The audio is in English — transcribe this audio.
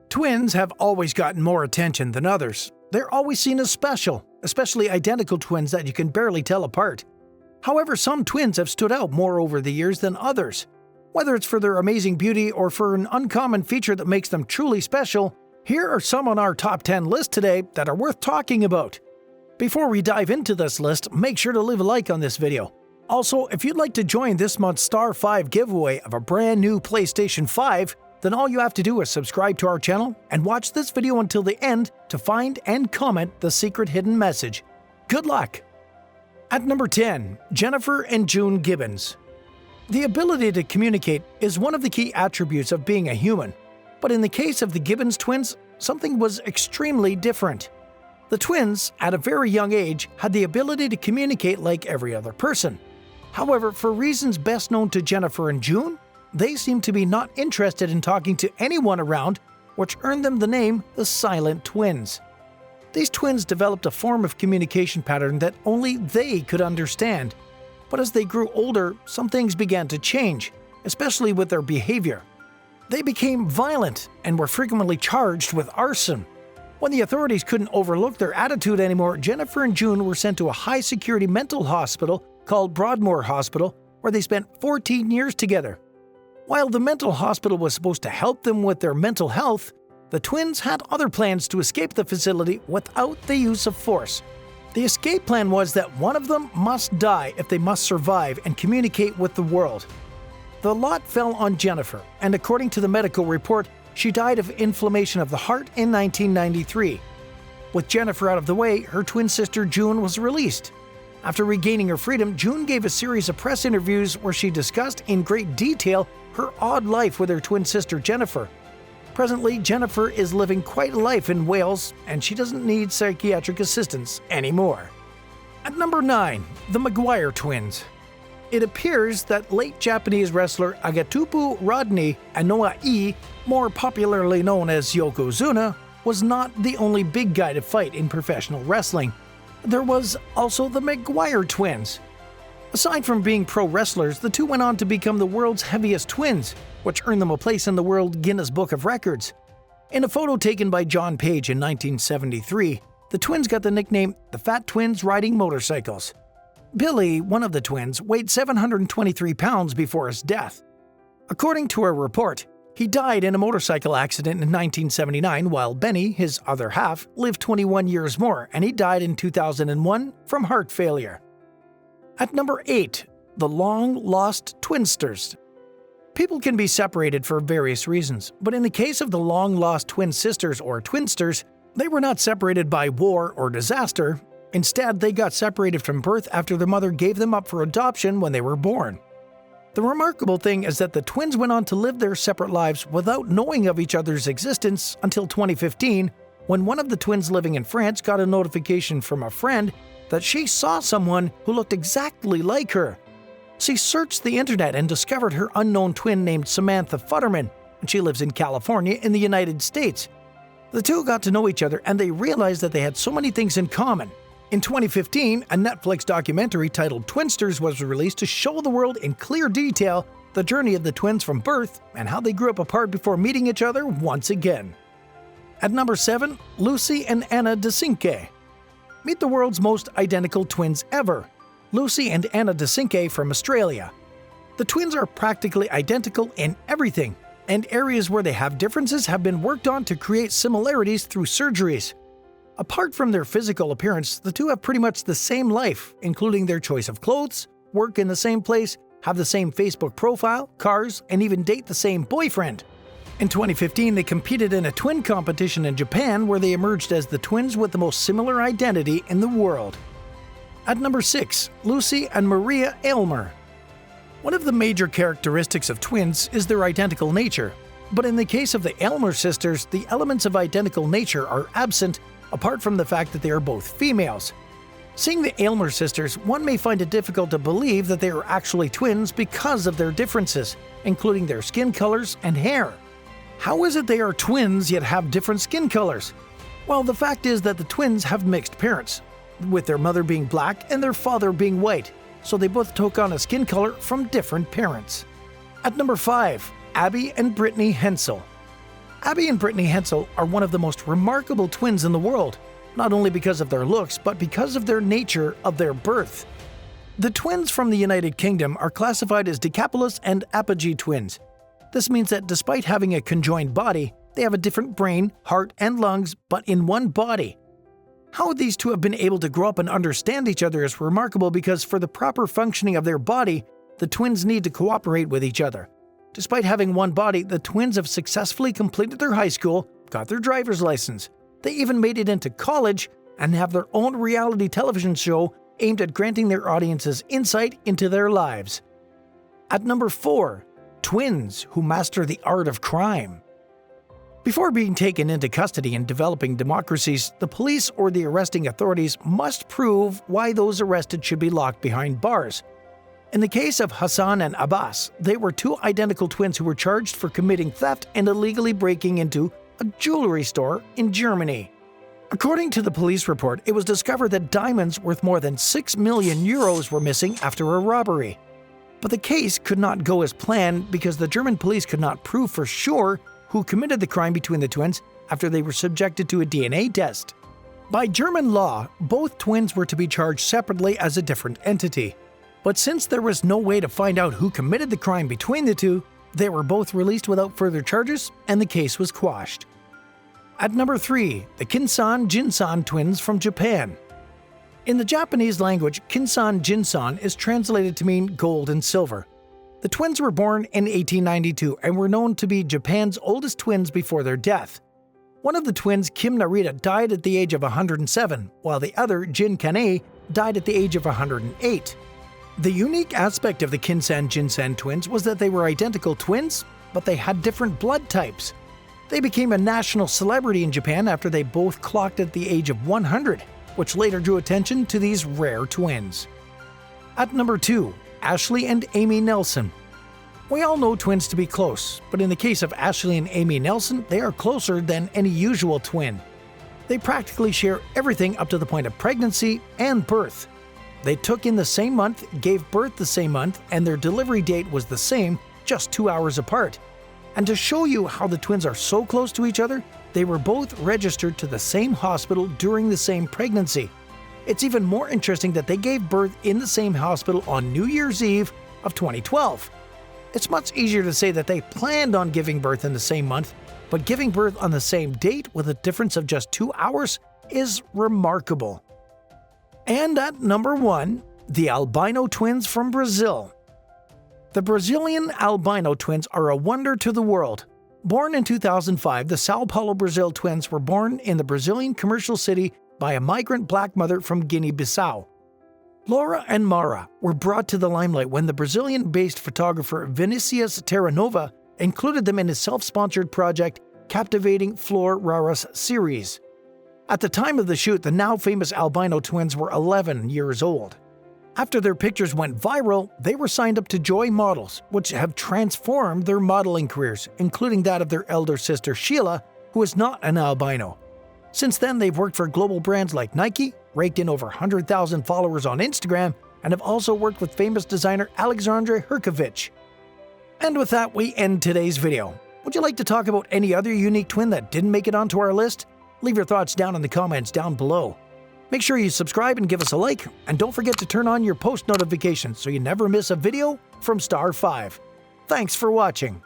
Twins have always gotten more attention than others. They're always seen as special, especially identical twins that you can barely tell apart. However, some twins have stood out more over the years than others. Whether it's for their amazing beauty or for an uncommon feature that makes them truly special, here are some on our top 10 list today that are worth talking about. Before we dive into this list, make sure to leave a like on this video. Also, if you'd like to join this month's Star 5 giveaway of a brand new PlayStation 5, then all you have to do is subscribe to our channel and watch this video until the end to find and comment the secret hidden message. Good luck! At number 10, Jennifer and June Gibbons. The ability to communicate is one of the key attributes of being a human, but in the case of the Gibbons twins, something was extremely different. The twins, at a very young age, had the ability to communicate like every other person. However, for reasons best known to Jennifer and June, they seemed to be not interested in talking to anyone around, which earned them the name the Silent Twins. These twins developed a form of communication pattern that only they could understand. But as they grew older, some things began to change, especially with their behavior. They became violent and were frequently charged with arson. When the authorities couldn't overlook their attitude anymore, Jennifer and June were sent to a high-security mental hospital called Broadmoor Hospital, where they spent 14 years together. While the mental hospital was supposed to help them with their mental health, the twins had other plans to escape the facility without the use of force. The escape plan was that one of them must die if they must survive and communicate with the world. The lot fell on Jennifer, and according to the medical report, she died of inflammation of the heart in 1993. With Jennifer out of the way, her twin sister June was released. After regaining her freedom, June gave a series of press interviews where she discussed in great detail her odd life with her twin sister Jennifer. Presently, Jennifer is living quite a life in Wales, and she doesn't need psychiatric assistance anymore. At number 9, the Maguire twins. It appears that late Japanese wrestler Agatupu Rodney Anoa'i, more popularly known as Yokozuna, was not the only big guy to fight in professional wrestling. There was also the Maguire twins. Aside from being pro wrestlers, the two went on to become the world's heaviest twins, which earned them a place in the World Guinness Book of Records. In a photo taken by John Page in 1973, the twins got the nickname the Fat Twins Riding Motorcycles. Billy, one of the twins, weighed 723 pounds before his death. According to a report, he died in a motorcycle accident in 1979, while Benny, his other half, lived 21 years more, and he died in 2001 from heart failure. At number 8, the long-lost twinsters. People can be separated for various reasons, but in the case of the long-lost twin sisters or twinsters, they were not separated by war or disaster. Instead, they got separated from birth after their mother gave them up for adoption when they were born. The remarkable thing is that the twins went on to live their separate lives without knowing of each other's existence until 2015, when one of the twins living in France got a notification from a friend that she saw someone who looked exactly like her. She searched the internet and discovered her unknown twin named Samantha Futterman, and she lives in California in the United States. The two got to know each other and they realized that they had so many things in common. In 2015, a Netflix documentary titled Twinsters was released to show the world in clear detail the journey of the twins from birth and how they grew up apart before meeting each other once again. At number 7, Lucy and Anna DeCinque. Meet the world's most identical twins ever, Lucy and Anna DeCinque from Australia. The twins are practically identical in everything, and areas where they have differences have been worked on to create similarities through surgeries. Apart from their physical appearance, the two have pretty much the same life, including their choice of clothes, work in the same place, have the same Facebook profile, cars, and even date the same boyfriend. In 2015, they competed in a twin competition in Japan where they emerged as the twins with the most similar identity in the world. At number 6, Lucy and Maria Aylmer. One of the major characteristics of twins is their identical nature, but in the case of the Aylmer sisters, the elements of identical nature are absent apart from the fact that they are both females. Seeing the Aylmer sisters, one may find it difficult to believe that they are actually twins because of their differences, including their skin colors and hair. How is it they are twins yet have different skin colors? Well, the fact is that the twins have mixed parents, with their mother being black and their father being white, so they both took on a skin color from different parents. At number 5, Abby and Brittany Hensel. Abby and Brittany Hensel are one of the most remarkable twins in the world, not only because of their looks, but because of their nature of their birth. The twins from the United Kingdom are classified as decapolous and apogee twins. This means that despite having a conjoined body, they have a different brain, heart, and lungs, but in one body. How these two have been able to grow up and understand each other is remarkable because for the proper functioning of their body, the twins need to cooperate with each other. Despite having one body, the twins have successfully completed their high school, got their driver's license. They even made it into college and have their own reality television show aimed at granting their audiences insight into their lives. At number 4, twins who master the art of crime. Before being taken into custody in developing democracies, the police or the arresting authorities must prove why those arrested should be locked behind bars. In the case of Hassan and Abbas, they were two identical twins who were charged for committing theft and illegally breaking into a jewelry store in Germany. According to the police report, it was discovered that diamonds worth more than 6 million euros were missing after a robbery. But the case could not go as planned because the German police could not prove for sure who committed the crime between the twins after they were subjected to a DNA test. By German law, both twins were to be charged separately as a different entity. But since there was no way to find out who committed the crime between the two, they were both released without further charges and the case was quashed. At number 3, the Kinsan-Jinsan twins from Japan. In the Japanese language, Kinsan-Jinsan is translated to mean gold and silver. The twins were born in 1892 and were known to be Japan's oldest twins before their death. One of the twins, Kim Narita, died at the age of 107, while the other, Jin Kanei, died at the age of 108. The unique aspect of the Kinsan-Jinsan twins was that they were identical twins, but they had different blood types. They became a national celebrity in Japan after they both clocked at the age of 100, which later drew attention to these rare twins. At number 2, Ashley and Amy Nelson. We all know twins to be close, but in the case of Ashley and Amy Nelson, they are closer than any usual twin. They practically share everything up to the point of pregnancy and birth. They took in the same month, gave birth the same month, and their delivery date was the same, just 2 hours apart. And to show you how the twins are so close to each other, they were both registered to the same hospital during the same pregnancy. It's even more interesting that they gave birth in the same hospital on New Year's Eve of 2012. It's much easier to say that they planned on giving birth in the same month, but giving birth on the same date with a difference of just 2 hours is remarkable. And at number 1, the albino twins from Brazil. The Brazilian albino twins are a wonder to the world. Born in 2005, the Sao Paulo, Brazil twins were born in the Brazilian commercial city by a migrant black mother from Guinea-Bissau. Laura and Mara were brought to the limelight when the Brazilian-based photographer Vinicius Terranova included them in his self-sponsored project Captivating Flor Raras series. At the time of the shoot, the now famous albino twins were 11 years old. After their pictures went viral, they were signed up to Joy Models, which have transformed their modeling careers, including that of their elder sister Sheila, who is not an albino. Since then, they've worked for global brands like Nike, raked in over 100,000 followers on Instagram, and have also worked with famous designer Alexandre Herkovich. And with that, we end today's video. Would you like to talk about any other unique twin that didn't make it onto our list? Leave your thoughts down in the comments down below. Make sure you subscribe and give us a like, and don't forget to turn on your post notifications so you never miss a video from Star 5. Thanks for watching.